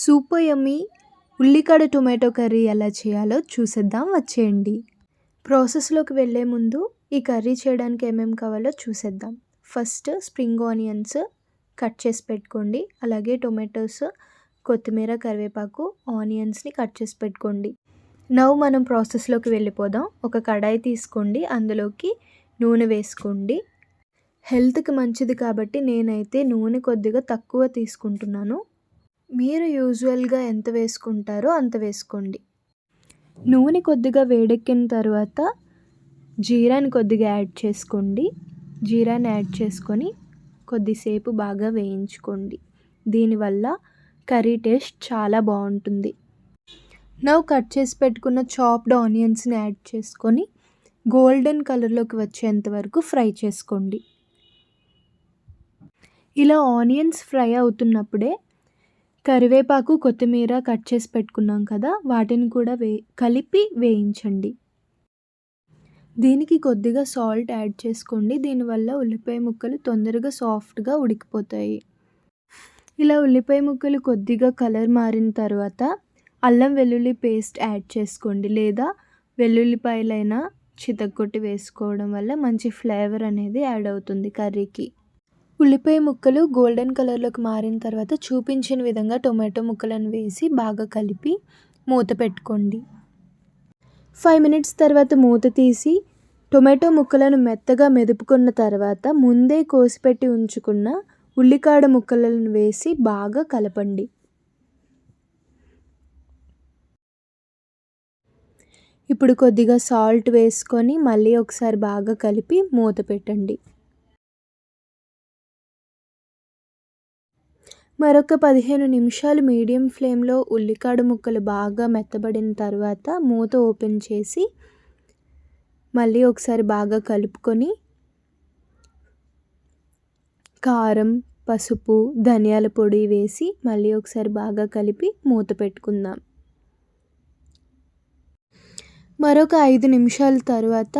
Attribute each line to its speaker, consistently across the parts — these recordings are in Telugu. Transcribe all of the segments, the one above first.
Speaker 1: సూపర్ యమ్మీ ఉల్లికాడ టొమాటో కర్రీ ఎలా చేయాలో చూసేద్దాం వచ్చేయండి. ప్రాసెస్లోకి వెళ్ళే ముందు ఈ కర్రీ చేయడానికి ఏమేమి కావాలో చూసేద్దాం. ఫస్ట్ స్ప్రింగ్ ఆనియన్స్ కట్ చేసి పెట్టుకోండి. అలాగే టొమాటోస్, కొత్తిమీర, కరివేపాకు, ఆనియన్స్ని కట్ చేసి పెట్టుకోండి. నౌ మనం ప్రాసెస్లోకి వెళ్ళిపోదాం. ఒక కడాయి తీసుకోండి, అందులోకి నూనె వేసుకోండి. హెల్త్కి మంచిది కాబట్టి నేనైతే నూనె కొద్దిగా తక్కువ తీసుకుంటున్నాను. మీరు యూజువల్గా ఎంత వేసుకుంటారో అంత వేసుకోండి. నూనె కొద్దిగా వేడెక్కిన తర్వాత జీరాని కొద్దిగా యాడ్ చేసుకోండి. జీరాని యాడ్ చేసుకొని కొద్దిసేపు బాగా వేయించుకోండి. దీనివల్ల కర్రీ టేస్ట్ చాలా బాగుంటుంది. నౌ కట్ చేసి పెట్టుకున్న చాప్డ్ ఆనియన్స్ని యాడ్ చేసుకొని గోల్డెన్ కలర్లోకి వచ్చేంత వరకు ఫ్రై చేసుకోండి. ఇలా ఆనియన్స్ ఫ్రై అవుతున్నప్పుడే కరివేపాకు, కొత్తిమీర కట్ చేసి పెట్టుకున్నాం కదా, వాటిని కూడా కలిపి వేయించండి. దీనికి కొద్దిగా సాల్ట్ యాడ్ చేసుకోండి. దీనివల్ల ఉల్లిపాయ ముక్కలు తొందరగా సాఫ్ట్గా ఉడికిపోతాయి. ఇలా ఉల్లిపాయ ముక్కలు కొద్దిగా కలర్ మారిన తర్వాత అల్లం వెల్లుల్లి పేస్ట్ యాడ్ చేసుకోండి. లేదా వెల్లుల్లిపాయలైనా చితక్కొట్టి వేసుకోవడం వల్ల మంచి ఫ్లేవర్ అనేది యాడ్ అవుతుంది కర్రీకి. ఉల్లిపాయ ముక్కలు గోల్డెన్ కలర్లోకి మారిన తర్వాత చూపించిన విధంగా టొమాటో ముక్కలను వేసి బాగా కలిపి మూత పెట్టుకోండి. 5 minutes తర్వాత మూత తీసి టొమాటో ముక్కలను మెత్తగా మెదుపుకున్న తర్వాత ముందే కోసిపెట్టి ఉంచుకున్న ఉల్లికాడ ముక్కలను వేసి బాగా కలపండి. ఇప్పుడు కొద్దిగా సాల్ట్ వేసుకొని మళ్ళీ ఒకసారి బాగా కలిపి మూత పెట్టండి. మరొక 15 నిమిషాలు మీడియం ఫ్లేమ్లో ఉల్లికాడ ముక్కలు బాగా మెత్తబడిన తర్వాత మూత ఓపెన్ చేసి మళ్ళీ ఒకసారి బాగా కలుపుకొని కారం, పసుపు, ధనియాల పొడి వేసి మళ్ళీ ఒకసారి బాగా కలిపి మూత పెట్టుకుందాం. మరొక 5 నిమిషాల తర్వాత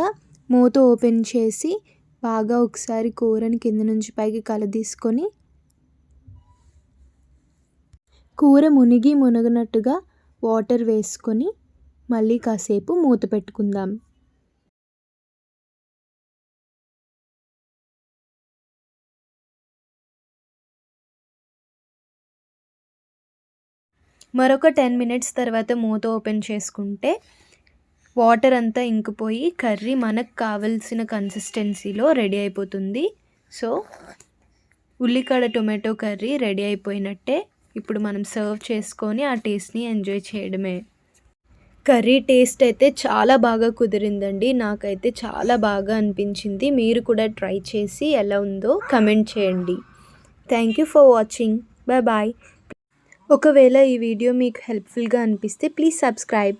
Speaker 1: మూత ఓపెన్ చేసి బాగా ఒకసారి కూరని కింద నుంచి పైకి కలదీసుకొని కూర మునగనట్టుగా వాటర్ వేసుకొని మళ్ళీ కాసేపు మూత పెట్టుకుందాం. మరొక 10 minutes తర్వాత మూత ఓపెన్ చేసుకుంటే వాటర్ అంతా ఇంకిపోయి కర్రీ మనకు కావలసిన కన్సిస్టెన్సీలో రెడీ అయిపోతుంది. సో ఉల్లికాడ టొమాటో కర్రీ రెడీ అయిపోయినట్టే. ఇప్పుడు మనం సర్వ్ చేసుకొని ఆ టేస్ట్ని ఎంజాయ్ చేయడమే. కర్రీ టేస్ట్ అయితే చాలా బాగా కుదిరిందండి. నాకైతే చాలా బాగా అనిపించింది. మీరు కూడా ట్రై చేసి ఎలా ఉందో కమెంట్ చేయండి. Thank you for watching. Bye. ఒకవేళ ఈ వీడియో మీకు హెల్ప్ఫుల్గా అనిపిస్తే ప్లీజ్ సబ్స్క్రైబ్.